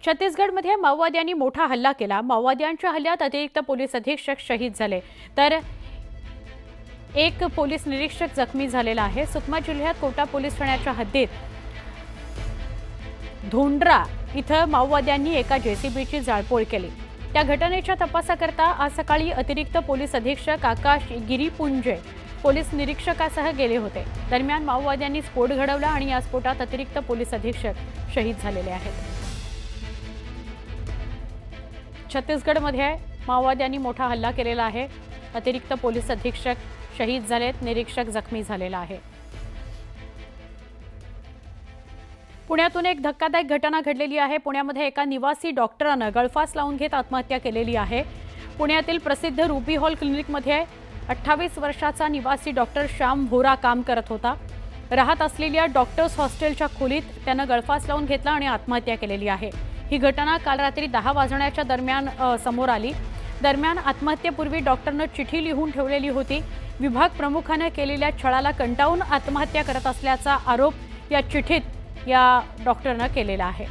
छत्तीसगडमध्ये माओवाद्यांनी मोठा हल्ला केला। माओवाद्यांच्या हल्ल्यात अतिरिक्त पोलीस अधीक्षक शहीद झाले तर एक पोलीस निरीक्षक जखमी झालेला आहे। सुकमा जिल्ह्यात कोटा पोलीस ठाण्याच्या हद्दीत धोंडरा इथं माओवाद्यांनी एका जेसीबीची जाळपोळ केली। त्या घटनेच्या तपासाकरता आज सकाळी अतिरिक्त पोलीस अधीक्षक आकाश गिरीपुंजे पोलीस निरीक्षकासह गेले होते। दरम्यान माओवाद्यांनी स्फोट घडवला आणि या स्फोटात अतिरिक्त पोलीस अधीक्षक शहीद झालेले आहेत। छत्तीसगडमध्ये माओवाद्यांनी मोठा हल्ला केलेला आहे। अतिरिक्त पोलीस अधीक्षक शहीद झालेत, निरीक्षक जखमी झालेला आहे। पुण्यातून एक धक्कादायक घटना घडलेली आहे। पुण्यामध्ये एका निवासी डॉक्टरानं गळफास लावून घेत आत्महत्या केलेली आहे। पुण्यातील प्रसिद्ध रुबी हॉल क्लिनिकमध्ये 28 वर्षाचा निवासी डॉक्टर श्याम भोरा काम करत होता। राहत असलेल्या डॉक्टर्स हॉस्टेलच्या खोलीत त्यानं गळफास लावून घेतला आणि आत्महत्या केलेली आहे। ही घटना काल रात्री 10 वाजण्याच्या दरम्यान समोर आली। दरम्यान आत्महत्येपूर्वी डॉक्टरनं चिठी लिहून ठेवलेली होती। विभाग प्रमुखाने केलेल्या छळाला कंटाळून आत्महत्या करत असल्याचा आरोप या चिठीत या डॉक्टरनं केलेला आहे।